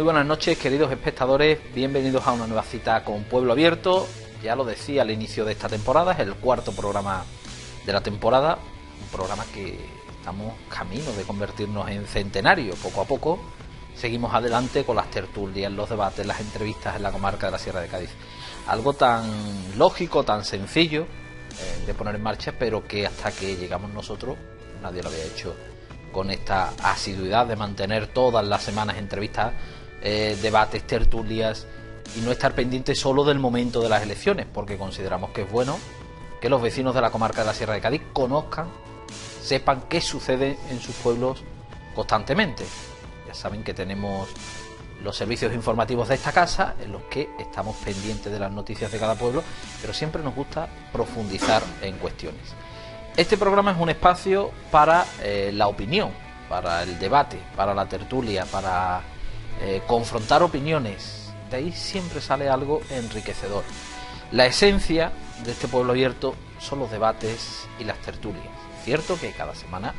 buenas noches, queridos espectadores, bienvenidos a una nueva cita con Pueblo Abierto. Ya lo decía al inicio de esta temporada, es el cuarto programa de la temporada, un programa que estamos camino de convertirnos en centenario. Poco a poco seguimos adelante con las tertulias, los debates, las entrevistas en la comarca de la Sierra de Cádiz. Algo tan lógico, tan sencillo de poner en marcha, pero que hasta que llegamos nosotros nadie lo había hecho con esta asiduidad de mantener todas las semanas entrevistas, debates, tertulias, y no estar pendiente solo del momento de las elecciones, porque consideramos que es bueno que los vecinos de la comarca de la Sierra de Cádiz conozcan, sepan qué sucede en sus pueblos constantemente. Ya saben que tenemos los servicios informativos de esta casa, en los que estamos pendientes de las noticias de cada pueblo, pero siempre nos gusta profundizar en cuestiones. Este programa es un espacio para la opinión, para el debate, para la tertulia, para confrontar opiniones. De ahí siempre sale algo enriquecedor. La esencia de este Pueblo Abierto son los debates y las tertulias. Cierto que cada semana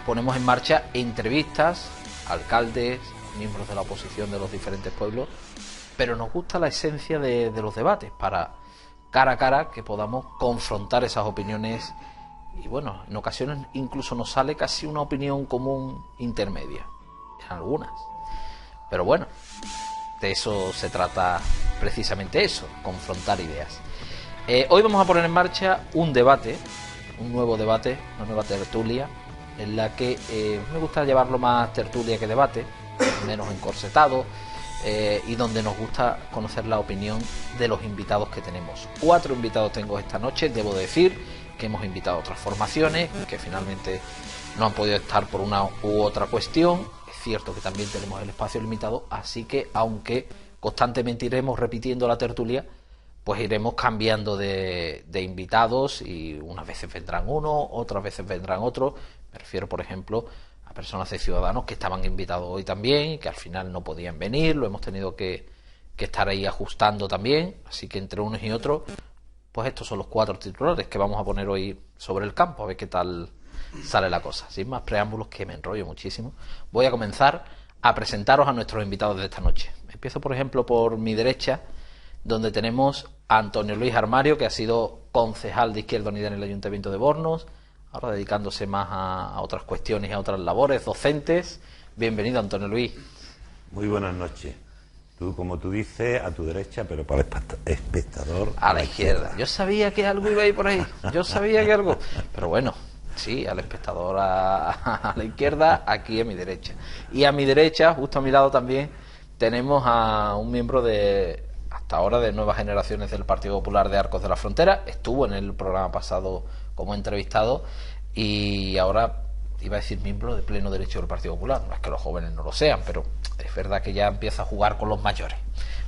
ponemos en marcha entrevistas a alcaldes, miembros de la oposición de los diferentes pueblos, pero nos gusta la esencia de los debates, para cara a cara que podamos confrontar esas opiniones. Y bueno, en ocasiones incluso nos sale casi una opinión común intermedia, en algunas. Pero bueno, de eso se trata precisamente eso, confrontar ideas. Hoy vamos a poner en marcha un debate, un nuevo debate, una nueva tertulia, en la que me gusta llevarlo más tertulia que debate, menos encorsetado, y donde nos gusta conocer la opinión de los invitados que tenemos. 4 invitados tengo esta noche, debo decir que hemos invitado a otras formaciones que finalmente no han podido estar por una u otra cuestión. Es cierto que también tenemos el espacio limitado, así que aunque constantemente iremos repitiendo la tertulia, pues iremos cambiando de invitados, y unas veces vendrán uno, otras veces vendrán otros. Me refiero, por ejemplo, a personas de Ciudadanos que estaban invitados hoy también y que al final no podían venir, lo hemos tenido que estar ahí ajustando también, así que entre unos y otros, pues estos son los 4 titulares que vamos a poner hoy sobre el campo, a ver qué tal sale la cosa. Sin más preámbulos, que me enrollo muchísimo, voy a comenzar a presentaros a nuestros invitados de esta noche. Empiezo, por ejemplo, por mi derecha, donde tenemos a Antonio Luis Armario, que ha sido concejal de Izquierda Unida en el Ayuntamiento de Bornos, ahora dedicándose más a otras cuestiones y a otras labores docentes. Bienvenido, Antonio Luis. Muy buenas noches. Tú, como tú dices, a tu derecha, pero para el espectador a la izquierda. Yo sabía que algo iba a ir por ahí, yo sabía que algo, pero bueno, sí, al espectador a la izquierda, aquí a mi derecha. Y a mi derecha, justo a mi lado también, tenemos a un miembro de, hasta ahora, de Nuevas Generaciones del Partido Popular de Arcos de la Frontera. Estuvo en el programa pasado como entrevistado, y ahora iba a decir miembro de pleno derecho del Partido Popular. No es que los jóvenes no lo sean, pero es verdad que ya empieza a jugar con los mayores.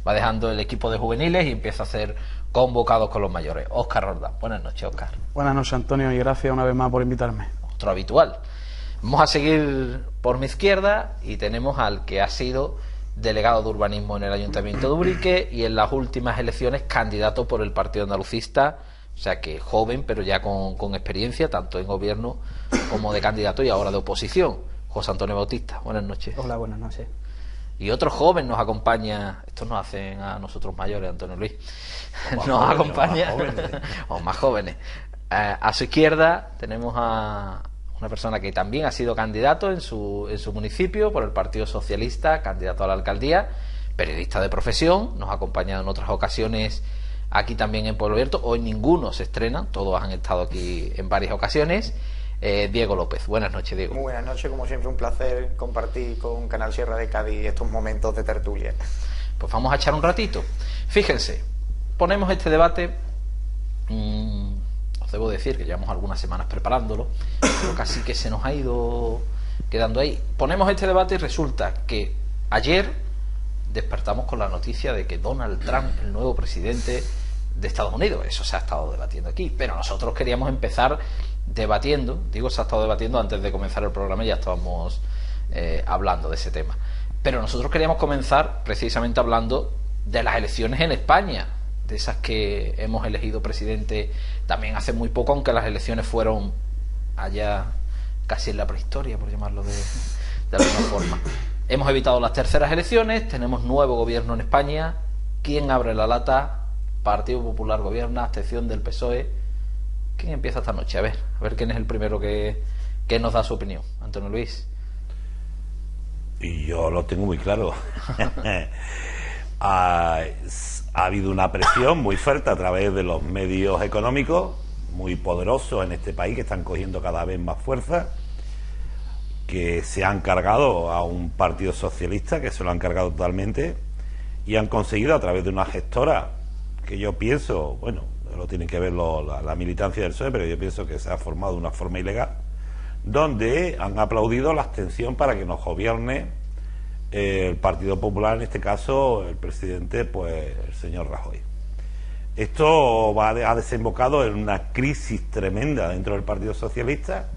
Va dejando el equipo de juveniles y empieza a ser convocado con los mayores. Óscar Roldán. Buenas noches, Óscar. Buenas noches, Antonio, y gracias una vez más por invitarme. Otro habitual. Vamos a seguir por mi izquierda y tenemos al que ha sido delegado de urbanismo en el Ayuntamiento de Ubrique y en las últimas elecciones candidato por el Partido Andalucista. O sea que joven, pero ya con experiencia, tanto en gobierno como de candidato y ahora de oposición. José Antonio Bautista, buenas noches. Hola, buenas noches. Y otro joven nos acompaña, estos nos hacen a nosotros mayores, Antonio Luis, nos jóvenes, acompaña, o más jóvenes. A su izquierda tenemos a una persona que también ha sido candidato en su municipio por el Partido Socialista, candidato a la alcaldía, periodista de profesión, nos ha acompañado en otras ocasiones aquí también en Pueblo Abierto. Hoy ninguno se estrena, todos han estado aquí en varias ocasiones. Diego López, buenas noches, Diego. Muy buenas noches, como siempre un placer compartir con Canal Sierra de Cádiz estos momentos de tertulia. Pues vamos a echar un ratito. Fíjense, ponemos este debate, os debo decir que llevamos algunas semanas preparándolo, pero casi que se nos ha ido quedando ahí. Ponemos este debate y resulta que ayer despertamos con la noticia de que Donald Trump, el nuevo presidente de Estados Unidos, eso se ha estado debatiendo aquí, pero nosotros queríamos empezar debatiendo, digo, se ha estado debatiendo antes de comenzar el programa, ya estábamos hablando de ese tema, pero nosotros queríamos comenzar precisamente hablando de las elecciones en España, de esas que hemos elegido presidente también hace muy poco, aunque las elecciones fueron allá casi en la prehistoria, por llamarlo de alguna forma. Hemos evitado las terceras elecciones, tenemos nuevo gobierno en España. ¿Quién abre la lata? Partido Popular gobierna, abstención del PSOE. ¿Quién empieza esta noche? A ver quién es el primero que nos da su opinión. Antonio Luis. Y yo lo tengo muy claro. Ha habido una presión muy fuerte a través de los medios económicos, muy poderosos en este país, que están cogiendo cada vez más fuerza, que se han cargado a un partido socialista, que se lo han cargado totalmente, y han conseguido a través de una gestora, que yo pienso, bueno, lo tienen que ver la militancia del PSOE, pero yo pienso que se ha formado de una forma ilegal, donde han aplaudido la abstención para que nos gobierne el Partido Popular, en este caso el presidente, pues el señor Rajoy. Esto ha desembocado en una crisis tremenda dentro del Partido Socialista,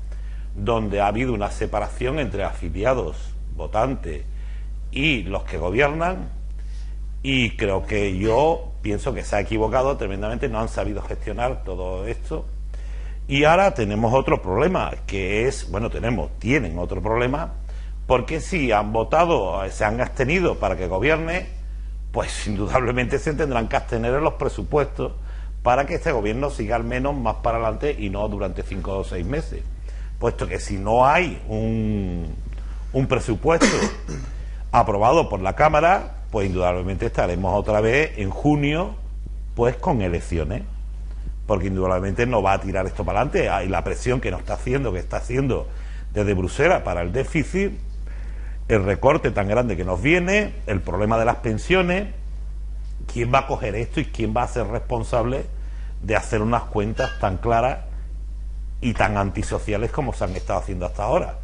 donde ha habido una separación entre afiliados, votantes y los que gobiernan, y creo que yo pienso que se ha equivocado tremendamente, no han sabido gestionar todo esto. Y ahora tenemos otro problema, que es, bueno, tienen otro problema, porque si han votado, se han abstenido para que gobierne, pues indudablemente se tendrán que abstener en los presupuestos para que este gobierno siga al menos más para adelante y no durante 5 o 6 meses. Puesto que si no hay un presupuesto aprobado por la Cámara, pues indudablemente estaremos otra vez en junio, pues con elecciones. Porque indudablemente no va a tirar esto para adelante. Hay la presión que está haciendo desde Bruselas para el déficit, el recorte tan grande que nos viene, el problema de las pensiones. ¿Quién va a coger esto y quién va a ser responsable de hacer unas cuentas tan claras y tan antisociales como se han estado haciendo hasta ahora?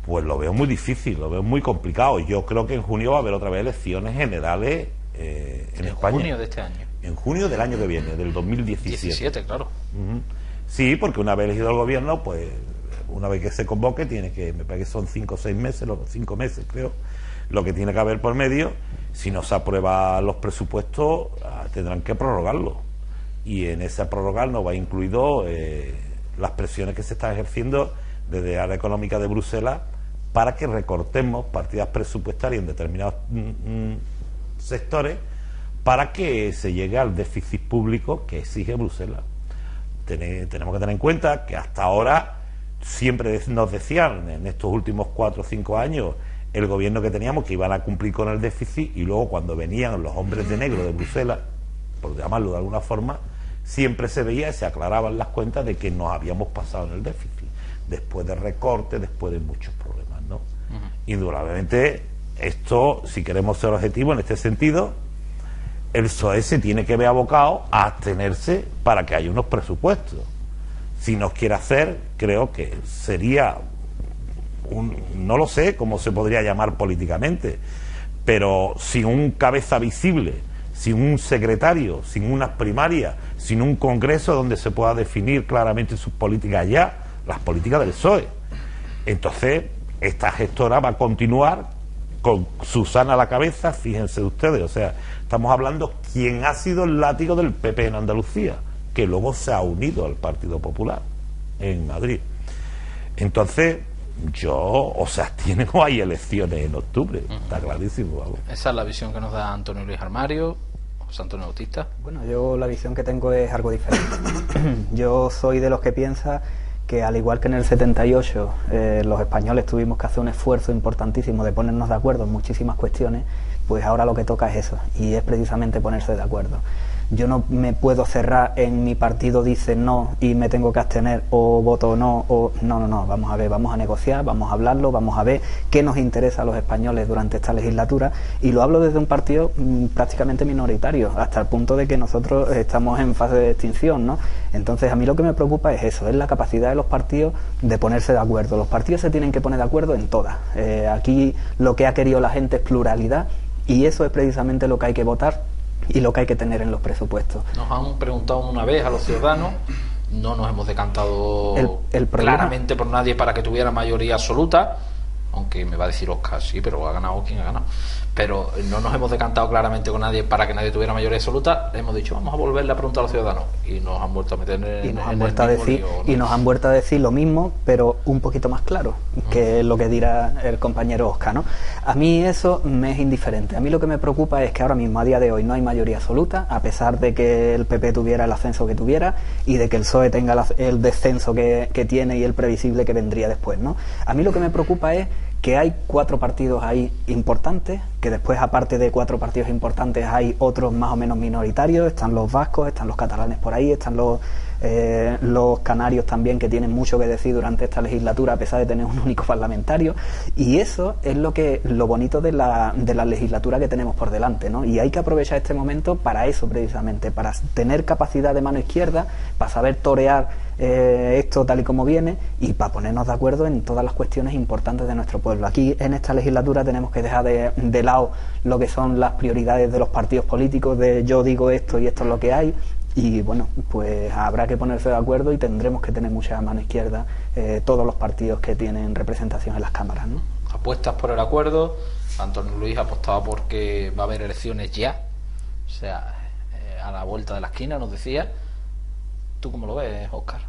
Pues lo veo muy difícil, lo veo muy complicado. Yo creo que en junio va a haber otra vez elecciones generales en España. En junio de este año. En junio del año que viene, del 2017. 17, claro. Sí, porque una vez elegido el gobierno, pues una vez que se convoque, tiene que, me parece que son 5 o 6 meses, 5 meses creo, lo que tiene que haber por medio. Si no se aprueban los presupuestos, tendrán que prorrogarlo. Y en esa prórroga no va incluido las presiones que se están ejerciendo desde la área económica de Bruselas para que recortemos partidas presupuestarias en determinados sectores, para que se llegue al déficit público que exige Bruselas. Tenemos que tener en cuenta que hasta ahora siempre nos decían, en estos últimos 4 o 5 años, el gobierno que teníamos, que iban a cumplir con el déficit, y luego cuando venían los hombres de negro de Bruselas, por llamarlo de alguna forma, siempre se veía y se aclaraban las cuentas de que nos habíamos pasado en el déficit, después de recortes, después de muchos problemas, ¿no? Indudablemente, esto, si queremos ser objetivos en este sentido, el PSOE se tiene que ver abocado a abstenerse para que haya unos presupuestos. Si nos quiere hacer, creo que sería no lo sé cómo se podría llamar políticamente, pero sin un cabeza visible, sin un secretario, sin unas primarias, sin un congreso donde se pueda definir claramente sus políticas ya, las políticas del PSOE. Entonces, esta gestora va a continuar con Susana a la cabeza, fíjense ustedes, o sea, estamos hablando quién ha sido el látigo del PP en Andalucía, que luego se ha unido al Partido Popular en Madrid. Entonces, se abstienen o hay elecciones en octubre, está clarísimo. Vamos. Esa es la visión que nos da Antonio Luis Armario, José Antonio Bautista. Bueno, yo la visión que tengo es algo diferente. Yo soy de los que piensa que, al igual que en el 78 los españoles tuvimos que hacer un esfuerzo importantísimo de ponernos de acuerdo en muchísimas cuestiones, pues ahora lo que toca es eso, y es precisamente ponerse de acuerdo. Yo no me puedo cerrar en mi partido dice no y me tengo que abstener, o voto no, o no, vamos a ver, vamos a negociar, vamos a hablarlo, vamos a ver qué nos interesa a los españoles durante esta legislatura, y lo hablo desde un partido prácticamente minoritario, hasta el punto de que nosotros estamos en fase de extinción, ¿no? Entonces a mí lo que me preocupa es eso, es la capacidad de los partidos de ponerse de acuerdo. Los partidos se tienen que poner de acuerdo en todas. Aquí lo que ha querido la gente es pluralidad, y eso es precisamente lo que hay que votar y lo que hay que tener en los presupuestos. Nos han preguntado una vez a los ciudadanos, no nos hemos decantado el problema, claramente por nadie para que tuviera mayoría absoluta, aunque me va a decir Óscar, sí, pero ha ganado quien ha ganado. Pero no nos hemos decantado claramente con nadie para que nadie tuviera mayoría absoluta. Le hemos dicho, vamos a volverle a preguntar a los ciudadanos, y nos han vuelto a meter nos han vuelto a decir lo mismo, pero un poquito más claro, que es lo que dirá el compañero Óscar, ¿no? A mí eso me es indiferente. A mí lo que me preocupa es que ahora mismo, a día de hoy, no hay mayoría absoluta, a pesar de que el PP tuviera el ascenso que tuviera y de que el PSOE tenga el descenso que tiene y el previsible que vendría después, ¿no? A mí lo que me preocupa es que hay 4 partidos ahí importantes, que después, aparte de 4 partidos importantes, hay otros más o menos minoritarios. Están los vascos, están los catalanes por ahí, están los canarios también, que tienen mucho que decir durante esta legislatura, a pesar de tener un único parlamentario. Y eso es lo bonito de la legislatura que tenemos por delante, ¿no? Y hay que aprovechar este momento para eso, precisamente, para tener capacidad de mano izquierda, para saber torear esto tal y como viene, y para ponernos de acuerdo en todas las cuestiones importantes de nuestro pueblo. Aquí en esta legislatura tenemos que dejar de lado lo que son las prioridades de los partidos políticos, de yo digo esto y esto es lo que hay, y bueno, pues habrá que ponerse de acuerdo y tendremos que tener mucha mano izquierda todos los partidos que tienen representación en las cámaras, ¿no? Apuestas por el acuerdo. Antonio Luis apostaba porque va a haber elecciones ya, o sea, a la vuelta de la esquina, nos decía. ¿Tú cómo lo ves, Óscar?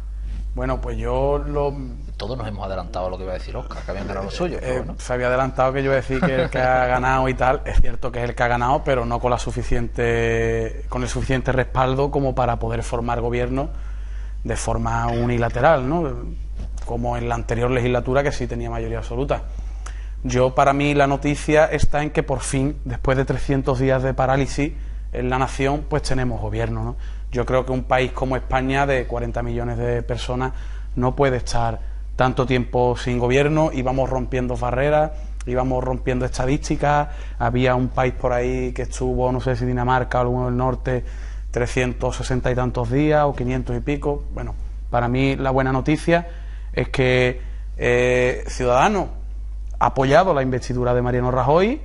Bueno, pues Todos nos hemos adelantado a lo que iba a decir Óscar, que habían ganado los suyos. ¿No? Se había adelantado que yo iba a decir que el que ha ganado y tal. Es cierto que es el que ha ganado, pero no con el suficiente respaldo como para poder formar gobierno de forma unilateral, ¿no? Como en la anterior legislatura, que sí tenía mayoría absoluta. Para mí la noticia está en que por fin, después de 300 días de parálisis en la nación, pues tenemos gobierno, ¿no? Yo creo que un país como España, de 40 millones de personas, no puede estar tanto tiempo sin gobierno. Íbamos rompiendo barreras, íbamos rompiendo estadísticas. Había un país por ahí que estuvo, no sé si Dinamarca o alguno del norte, 360 y tantos días o 500 y pico. Bueno, para mí la buena noticia es que Ciudadanos ha apoyado la investidura de Mariano Rajoy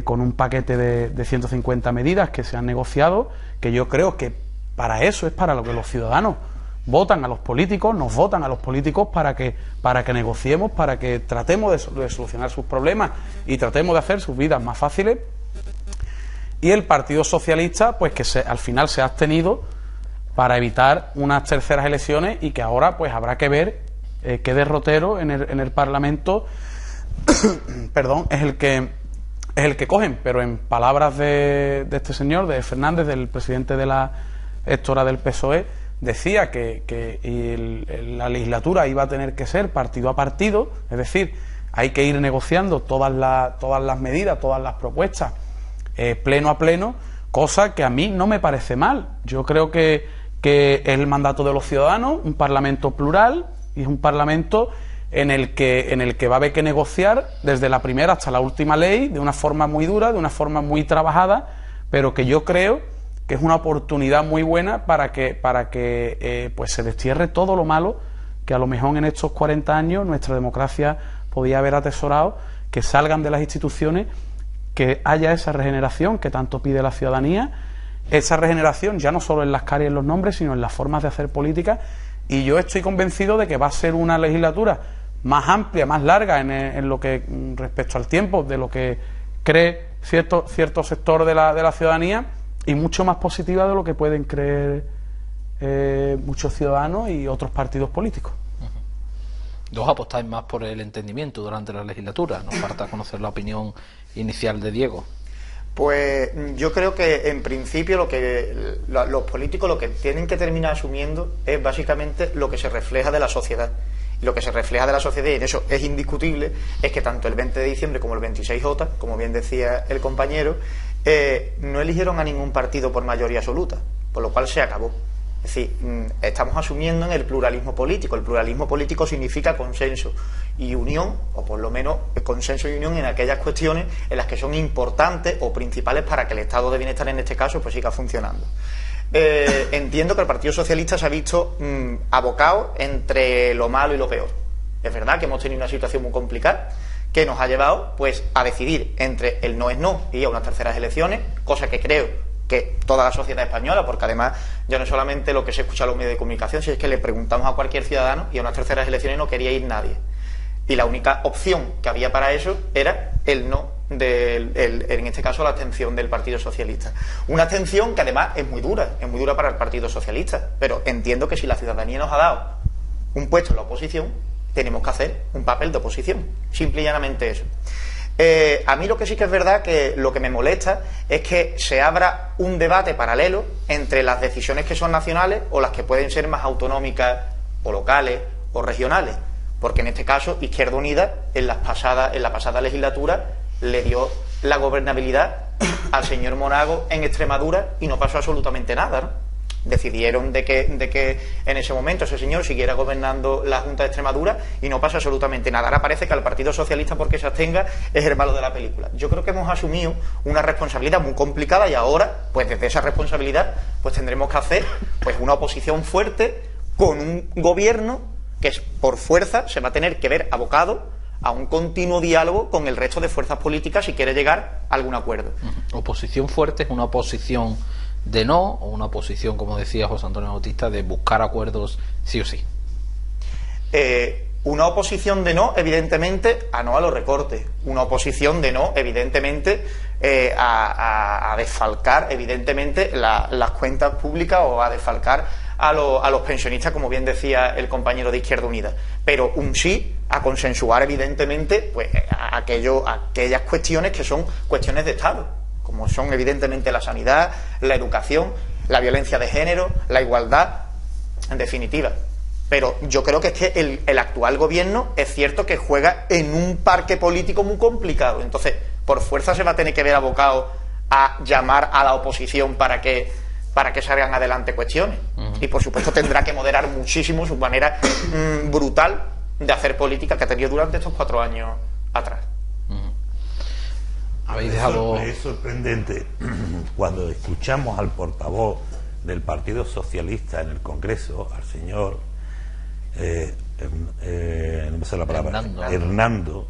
con un paquete de 150 medidas que se han negociado, que yo creo que para eso es para lo que los ciudadanos votan a los políticos, nos votan a los políticos para que negociemos, para que tratemos de solucionar sus problemas y tratemos de hacer sus vidas más fáciles. Y el Partido Socialista, pues que al final se ha abstenido para evitar unas terceras elecciones, y que ahora pues habrá que ver qué derrotero en el Parlamento perdón, es el que cogen. Pero en palabras de este señor, de Fernández, del presidente de la Hectora del PSOE, decía que la legislatura iba a tener que ser partido a partido, es decir, hay que ir negociando todas las medidas, todas las propuestas pleno a pleno, cosa que a mí no me parece mal. Yo creo que es el mandato de los ciudadanos, un parlamento plural, y es un parlamento en el que va a haber que negociar desde la primera hasta la última ley, de una forma muy dura, de una forma muy trabajada, pero que yo creo que es una oportunidad muy buena para que pues se destierre todo lo malo que a lo mejor en estos 40 años nuestra democracia podía haber atesorado, que salgan de las instituciones, que haya esa regeneración que tanto pide la ciudadanía, esa regeneración ya no solo en las caras y en los nombres, sino en las formas de hacer política. Y yo estoy convencido de que va a ser una legislatura más amplia, más larga en lo que respecto al tiempo, de lo que cree cierto sector de la ciudadanía, y mucho más positiva de lo que pueden creer muchos ciudadanos y otros partidos políticos. Dos apostáis más por el entendimiento durante la legislatura. Nos falta conocer la opinión inicial de Diego. Pues yo creo que en principio los políticos lo que tienen que terminar asumiendo es básicamente lo que se refleja de la sociedad. Lo que se refleja de la sociedad, y en eso es indiscutible, es que tanto el 20 de diciembre como el 26J, como bien decía el compañero, no eligieron a ningún partido por mayoría absoluta, por lo cual se acabó. Es decir, estamos asumiendo en el pluralismo político. El pluralismo político significa consenso y unión, o por lo menos consenso y unión en aquellas cuestiones en las que son importantes o principales para que el estado de bienestar, en este caso, pues siga funcionando. Entiendo que el Partido Socialista se ha visto abocado entre lo malo y lo peor. Es verdad que hemos tenido una situación muy complicada que nos ha llevado pues a decidir entre el no es no y a unas terceras elecciones, cosa que creo que toda la sociedad española, porque además ya no es solamente lo que se escucha en los medios de comunicación, si es que le preguntamos a cualquier ciudadano, y a unas terceras elecciones no quería ir nadie. Y la única opción que había para eso era el no, en este caso la abstención del Partido Socialista. Una abstención que además es muy dura para el Partido Socialista, pero entiendo que si la ciudadanía nos ha dado un puesto en la oposición, tenemos que hacer un papel de oposición, simple y llanamente eso. A mí lo que sí que es verdad, que lo que me molesta es que se abra un debate paralelo entre las decisiones que son nacionales o las que pueden ser más autonómicas o locales o regionales, porque en este caso Izquierda Unida en la pasada legislatura le dio la gobernabilidad al señor Monago en Extremadura y no pasó absolutamente nada, ¿no? Decidieron de que en ese momento ese señor siguiera gobernando la Junta de Extremadura y no pasa absolutamente nada. Ahora parece que al Partido Socialista, porque se abstenga, es el malo de la película. Yo creo que hemos asumido una responsabilidad muy complicada y ahora, pues desde esa responsabilidad, pues tendremos que hacer pues una oposición fuerte con un gobierno que por fuerza se va a tener que ver abocado a un continuo diálogo con el resto de fuerzas políticas si quiere llegar a algún acuerdo. Oposición fuerte es una oposición de no, o una oposición, como decía José Antonio Bautista, de buscar acuerdos sí o sí. Una oposición de no, evidentemente, a no a los recortes. Una oposición de no, evidentemente, a desfalcar, evidentemente, las cuentas públicas o a desfalcar a los pensionistas, como bien decía el compañero de Izquierda Unida. Pero un sí a consensuar, evidentemente, pues aquellas cuestiones que son cuestiones de Estado, como son evidentemente la sanidad, la educación, la violencia de género, la igualdad, en definitiva. Pero yo creo que es que el actual gobierno es cierto que juega en un parque político muy complicado. Entonces, por fuerza se va a tener que ver abocado a llamar a la oposición para que salgan adelante cuestiones. Y por supuesto tendrá que moderar muchísimo su manera brutal de hacer política que ha tenido durante estos 4 años atrás. Habéis dejado... Es sorprendente cuando escuchamos al portavoz del Partido Socialista en el Congreso, al señor no me sé la palabra, Hernando,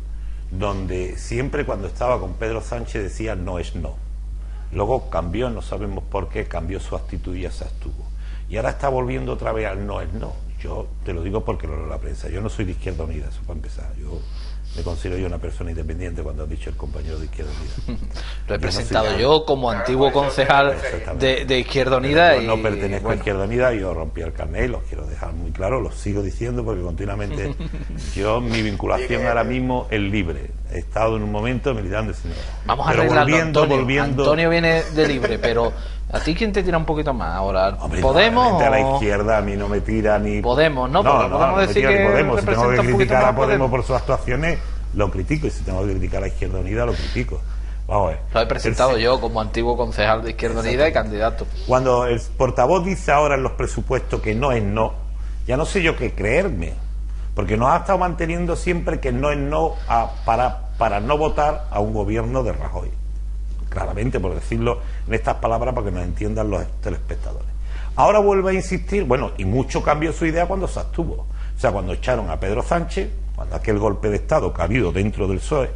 donde siempre cuando estaba con Pedro Sánchez decía no es no. Luego cambió, no sabemos por qué, cambió su actitud y ya se abstuvo. Y ahora está volviendo otra vez al no es no. Yo te lo digo porque lo leo en la prensa. Yo no soy de Izquierda Unida, eso para empezar. Yo me considero una persona independiente, cuando ha dicho el compañero de Izquierda Unida. Lo he presentado yo como antiguo concejal de Izquierda Unida. Yo no pertenezco a Izquierda Unida, yo rompí el carnet y los quiero dejar muy claro, lo sigo diciendo porque continuamente mi vinculación ahora mismo es libre. He estado en un momento militando. Vamos a arreglarlo, Antonio viene de libre, pero ¿a ti quién te tira un poquito más ahora? Hombre, ¿Podemos? A la izquierda a mí no me tira ni... Podemos, ¿no? Podemos decir que Podemos. Si tengo que criticar a Podemos por sus actuaciones, actuaciones, lo critico, y si tengo que criticar a la Izquierda Unida, lo critico. Vamos a ver. Lo he presentado yo como antiguo concejal de Izquierda Unida y candidato. Cuando el portavoz dice ahora en los presupuestos que no es no, ya no sé yo qué creerme, porque nos ha estado manteniendo siempre que no es no para no votar a un gobierno de Rajoy. Claramente, por decirlo en estas palabras para que nos entiendan los telespectadores. Ahora vuelve a insistir, bueno, y mucho cambió su idea cuando se abstuvo. O sea, cuando echaron a Pedro Sánchez, cuando aquel golpe de Estado que ha habido dentro del PSOE,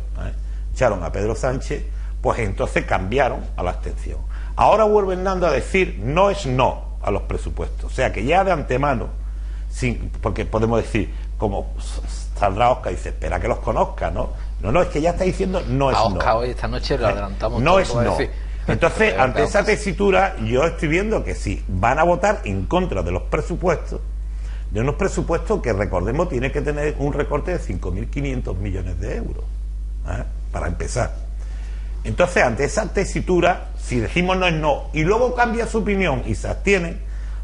echaron a Pedro Sánchez, pues entonces cambiaron a la abstención. Ahora vuelve Hernando a decir no es no a los presupuestos. O sea que ya de antemano, porque podemos decir, como saldrá Oscar y dice, espera que los conozca, ¿no? No, es que ya está diciendo no es no. Oscar hoy esta noche lo adelantamos. No es no. Decir. Entonces, ante esa tesitura, yo estoy viendo que sí, van a votar en contra de los presupuestos, de unos presupuestos que, recordemos, tiene que tener un recorte de 5.500 millones de euros, para empezar. Entonces, ante esa tesitura, si decimos no es no, y luego cambia su opinión y se abstiene,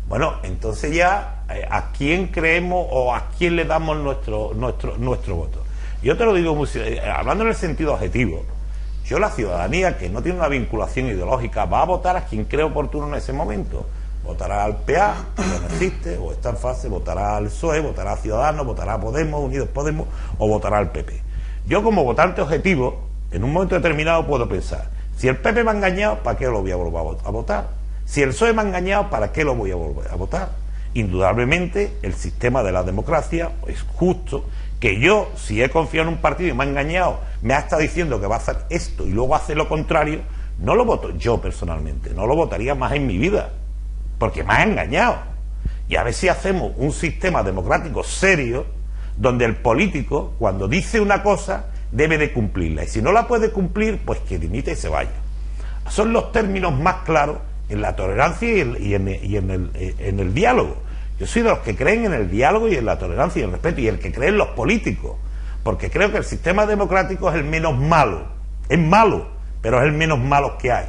bueno, entonces ya a quién creemos o a quién le damos nuestro voto. Yo te lo digo hablando en el sentido objetivo. Yo, la ciudadanía que no tiene una vinculación ideológica, va a votar a quien cree oportuno en ese momento. Votará al PA, que ya no existe, o está en fase, votará al PSOE, votará a Ciudadanos, votará a Podemos, Unidos Podemos, o votará al PP. Yo, como votante objetivo, en un momento determinado puedo pensar, si el PP me ha engañado, ¿para qué lo voy a volver a votar? Si el PSOE me ha engañado, ¿para qué lo voy a volver a votar? Indudablemente, el sistema de la democracia es justo, que yo, si he confiado en un partido y me ha engañado, me ha estado diciendo que va a hacer esto y luego hace lo contrario, no lo voto yo personalmente, no lo votaría más en mi vida, porque me ha engañado. Y a ver si hacemos un sistema democrático serio, donde el político, cuando dice una cosa, debe de cumplirla, y si no la puede cumplir, pues que dimita y se vaya. Son los términos más claros en la tolerancia y en el diálogo. Yo soy de los que creen en el diálogo y en la tolerancia y el respeto, y el que cree en los políticos, porque creo que el sistema democrático es el menos malo. Es malo, pero es el menos malo que hay.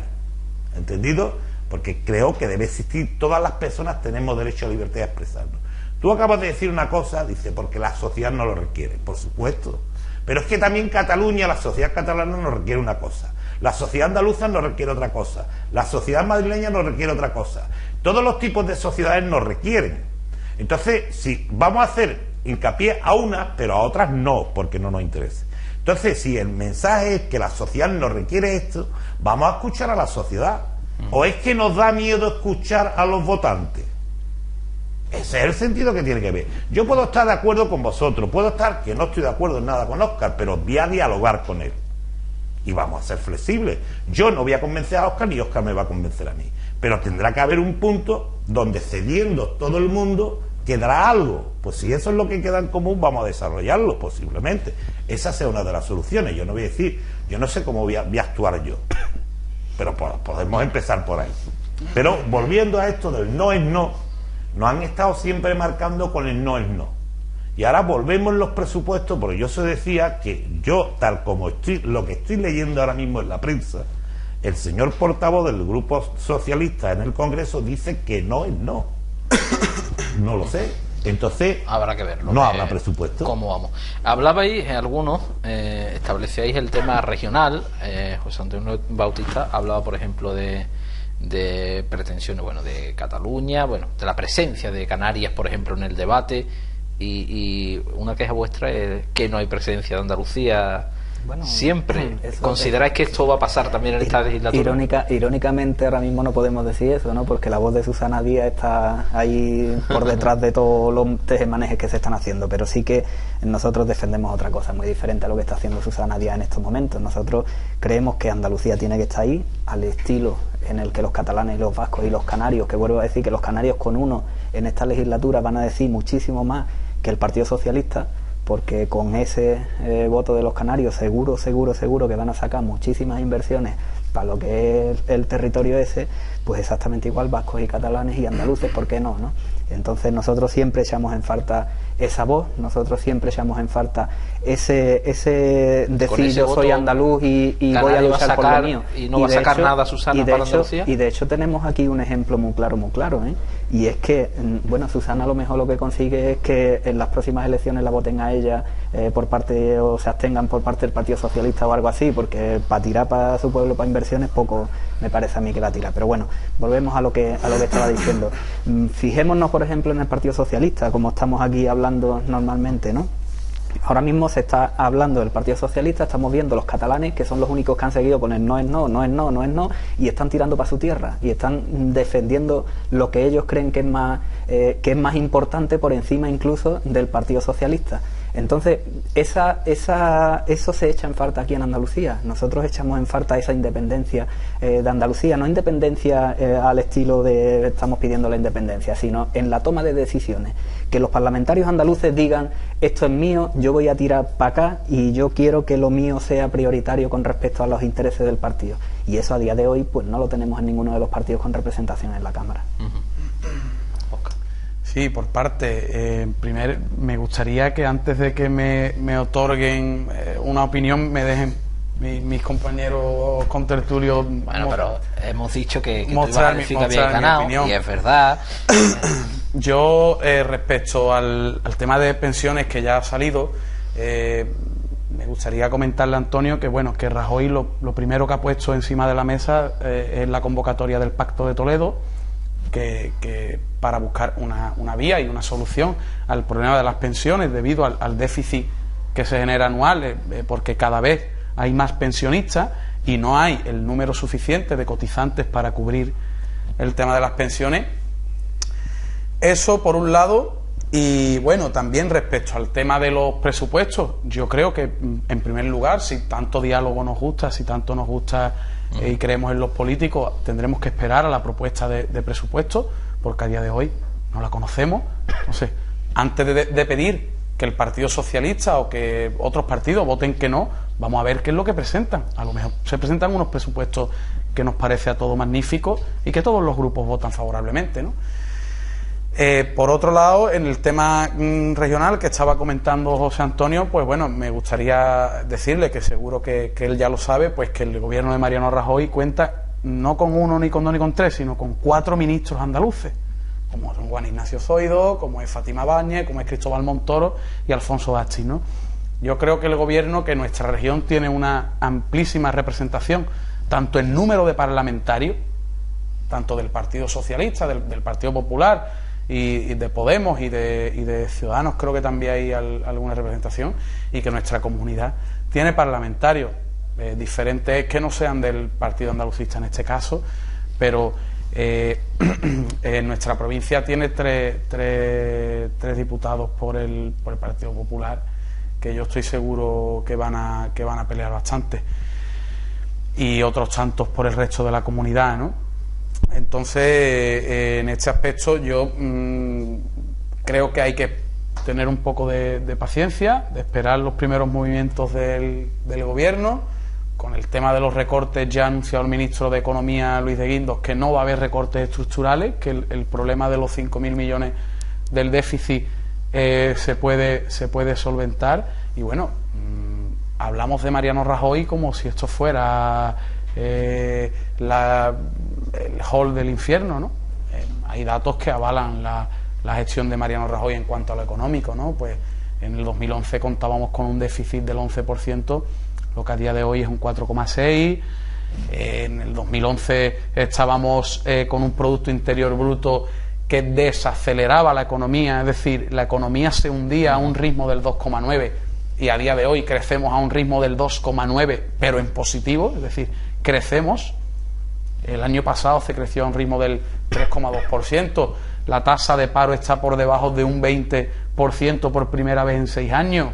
¿Entendido? Porque creo que debe existir, todas las personas tenemos derecho a libertad de expresarnos. Tú acabas de decir una cosa, dice, porque la sociedad no lo requiere, por supuesto. Pero es que también Cataluña, la sociedad catalana nos requiere una cosa. La sociedad andaluza nos requiere otra cosa. La sociedad madrileña nos requiere otra cosa. Todos los tipos de sociedades nos requieren. Entonces, si vamos a hacer hincapié a unas, pero a otras no, porque no nos interesa. Entonces, si el mensaje es que la sociedad nos requiere esto, vamos a escuchar a la sociedad. ¿O es que nos da miedo escuchar a los votantes? Ese es el sentido que tiene que ver. Yo puedo estar de acuerdo con vosotros, puedo estar que no estoy de acuerdo en nada con Óscar, pero voy a dialogar con él. Y vamos a ser flexibles. Yo no voy a convencer a Óscar, ni Óscar me va a convencer a mí. Pero tendrá que haber un punto donde, cediendo todo el mundo, quedará algo. Pues si eso es lo que queda en común, vamos a desarrollarlo posiblemente. Esa sea una de las soluciones. Yo no voy a decir, yo no sé cómo voy a actuar yo, pero podemos empezar por ahí. Pero volviendo a esto del no es no, nos han estado siempre marcando con el no es no. Y ahora volvemos en los presupuestos, porque yo se decía que yo, tal como lo que estoy leyendo ahora mismo en la prensa, el señor portavoz del Grupo Socialista en el Congreso dice que no es no. No lo sé. Entonces habrá que verlo. No habrá presupuesto. ¿Cómo vamos? Hablabais algunos, establecíais el tema regional. José Antonio Bautista hablaba, por ejemplo, de pretensiones, bueno, de Cataluña, bueno, de la presencia de Canarias, por ejemplo, en el debate, y una queja vuestra es que no hay presencia de Andalucía. Bueno, siempre. ¿Consideráis que esto va a pasar también en esta legislatura? Irónicamente ahora mismo no podemos decir eso, ¿no? Porque la voz de Susana Díaz está ahí por detrás de todos los tejemanejes que se están haciendo, pero sí que nosotros defendemos otra cosa muy diferente a lo que está haciendo Susana Díaz en estos momentos. Nosotros creemos que Andalucía tiene que estar ahí, al estilo en el que los catalanes y los vascos y los canarios, que vuelvo a decir que los canarios con uno en esta legislatura van a decir muchísimo más que el Partido Socialista, porque con ese voto de los canarios seguro que van a sacar muchísimas inversiones para lo que es el territorio ese, pues exactamente igual vascos y catalanes y andaluces, ¿por qué no? Entonces nosotros siempre echamos en falta esa voz, nosotros siempre echamos en falta ese decir yo soy andaluz y voy a luchar por lo mío. Y no va a sacar nada Susana para Andalucía. Y de hecho tenemos aquí un ejemplo muy claro, y es que, bueno, Susana a lo mejor lo que consigue es que en las próximas elecciones la voten a ella por parte, o se abstengan por parte del Partido Socialista o algo así, porque para tirar para su pueblo, para inversiones, poco me parece a mí que va a tirar. Pero bueno, volvemos a lo que estaba diciendo. Fijémonos, por ejemplo, en el Partido Socialista, como estamos aquí hablando normalmente, ¿no? Ahora mismo se está hablando del Partido Socialista, estamos viendo los catalanes, que son los únicos que han seguido con el no es no, no es no, no es no, y están tirando para su tierra, y están defendiendo lo que ellos creen que es más importante por encima incluso del Partido Socialista. Entonces, eso se echa en falta aquí en Andalucía. Nosotros echamos en falta esa independencia de Andalucía, no independencia al estilo de estamos pidiendo la independencia, sino en la toma de decisiones. Que los parlamentarios andaluces digan, esto es mío, yo voy a tirar para acá y yo quiero que lo mío sea prioritario con respecto a los intereses del partido. Y eso a día de hoy pues no lo tenemos en ninguno de los partidos con representación en la Cámara. Sí, por parte. Primero, me gustaría que antes de que me otorguen una opinión, me dejen mis compañeros contertulios. Bueno, pero hemos dicho que tú ibas a decir que había ganado, y es verdad. Yo, respecto al tema de pensiones que ya ha salido, me gustaría comentarle a Antonio que, bueno, que Rajoy lo primero que ha puesto encima de la mesa es la convocatoria del Pacto de Toledo, que para buscar una vía y una solución al problema de las pensiones debido al déficit que se genera anual, porque cada vez hay más pensionistas y no hay el número suficiente de cotizantes para cubrir el tema de las pensiones. Eso por un lado. Y bueno, también respecto al tema de los presupuestos, yo creo que en primer lugar, si tanto diálogo nos gusta, si tanto nos gusta y creemos en los políticos, tendremos que esperar a la propuesta de presupuesto, porque a día de hoy no la conocemos. Entonces, antes de pedir que el Partido Socialista o que otros partidos voten que no, vamos a ver qué es lo que presentan. A lo mejor se presentan unos presupuestos que nos parece a todos magníficos y que todos los grupos votan favorablemente, ¿no? Por otro lado, en el tema regional que estaba comentando José Antonio, pues bueno, me gustaría decirle que seguro que él ya lo sabe, pues que el gobierno de Mariano Rajoy cuenta no con uno, ni con dos, ni con tres, sino con 4 ministros andaluces, como son Juan Ignacio Zoido, como es Fátima Báñez, como es Cristóbal Montoro y Alfonso Dachis, ¿no? Yo creo que el gobierno, que nuestra región tiene una amplísima representación, tanto en número de parlamentarios, tanto del Partido Socialista, del Partido Popular y de Podemos y de Ciudadanos, creo que también hay alguna representación, y que nuestra comunidad tiene parlamentarios diferentes, que no sean del Partido Andalucista en este caso, pero en nuestra provincia tiene tres diputados por el Partido Popular, que yo estoy seguro que van a pelear bastante, y otros tantos por el resto de la comunidad, ¿no? Entonces, en este aspecto yo creo que hay que tener un poco de paciencia, de esperar los primeros movimientos del gobierno. Con el tema de los recortes, ya ha anunciado el ministro de Economía, Luis de Guindos, que no va a haber recortes estructurales, que el problema de los 5.000 millones del déficit se puede solventar. Y bueno, hablamos de Mariano Rajoy como si esto fuera el hall del infierno, ¿no? Hay datos que avalan la gestión de Mariano Rajoy en cuanto a lo económico, ¿no? Pues en el 2011 contábamos con un déficit del 11%, lo que a día de hoy es un 4,6%. En el 2011 estábamos con un Producto Interior Bruto que desaceleraba la economía, es decir, la economía se hundía a un ritmo del 2,9%, y a día de hoy crecemos a un ritmo del 2,9%, pero en positivo, es decir, crecemos. El año pasado se creció a un ritmo del 3,2%, la tasa de paro está por debajo de un 20% por primera vez en 6 años.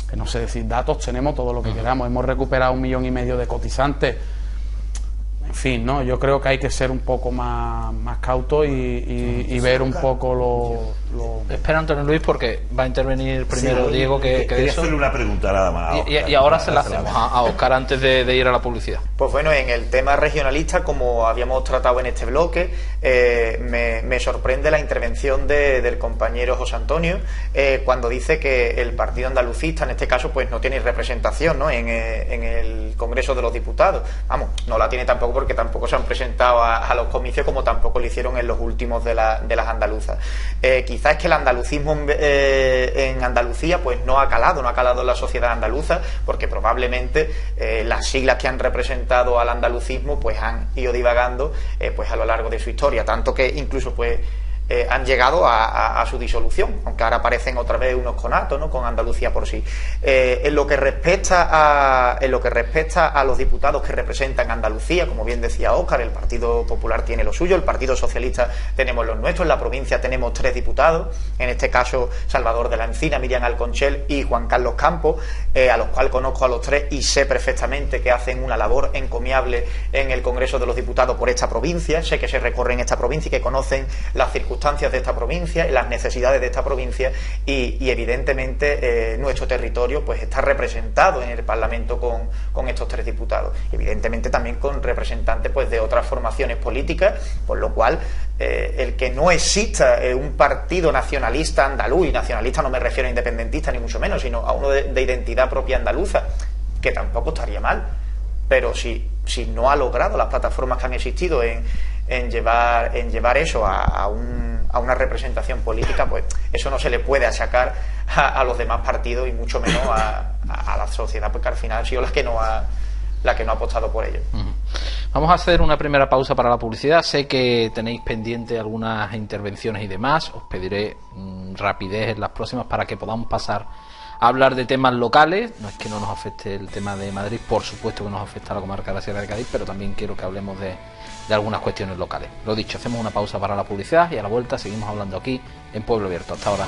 Que no sé decir, datos tenemos todo lo que queramos, hemos recuperado 1,5 millones de cotizantes. En fin, ¿no? Yo creo que hay que ser un poco más cauto y ver un poco lo... Espera, Antonio Luis, porque va a intervenir primero Diego, que quería eso. hacerle una pregunta nada más. Y ahora se la hacemos a Óscar antes de ir a la publicidad. Pues bueno, en el tema regionalista, como habíamos tratado en este bloque, me sorprende la intervención del compañero José Antonio cuando dice que el partido andalucista, en este caso, pues no tiene representación, ¿no? en el Congreso de los Diputados. Vamos, no la tiene tampoco, porque tampoco se han presentado a los comicios, como tampoco lo hicieron en los últimos de las andaluzas. Quizás es que el andalucismo en Andalucía pues no ha calado en la sociedad andaluza, porque probablemente las siglas que han representado al andalucismo pues han ido divagando pues a lo largo de su historia, tanto que incluso pues han llegado a su disolución, aunque ahora aparecen otra vez unos conatos, ¿no? Con Andalucía por sí. En lo que respecta a los diputados que representan Andalucía, como bien decía Óscar, el Partido Popular tiene lo suyo, el Partido Socialista tenemos los nuestros, en la provincia tenemos 3 diputados, en este caso Salvador de la Encina, Miriam Alconchel y Juan Carlos Campos, a los cuales conozco a los 3 y sé perfectamente que hacen una labor encomiable en el Congreso de los Diputados por esta provincia. Sé que se recorren esta provincia y que conocen las circunstancias de esta provincia, las necesidades de esta provincia y evidentemente nuestro territorio pues está representado en el Parlamento con estos 3 diputados, evidentemente también con representantes pues de otras formaciones políticas, por lo cual el que no exista un partido nacionalista andaluz, y nacionalista no me refiero a independentista ni mucho menos, sino a uno de identidad propia andaluza, que tampoco estaría mal, pero si no ha logrado las plataformas que han existido en llevar eso a una representación política, pues eso no se le puede achacar a los demás partidos y mucho menos a la sociedad, porque al final ha sido la que no ha apostado por ello. Vamos a hacer una primera pausa para la publicidad. Sé que tenéis pendiente algunas intervenciones y demás. Os pediré rapidez en las próximas para que podamos pasar a hablar de temas locales. No es que no nos afecte el tema de Madrid, por supuesto que nos afecta a la comarca de la Sierra de Cádiz, pero también quiero que hablemos de algunas cuestiones locales. Lo dicho, hacemos una pausa para la publicidad y a la vuelta seguimos hablando aquí en Pueblo Abierto. Hasta ahora.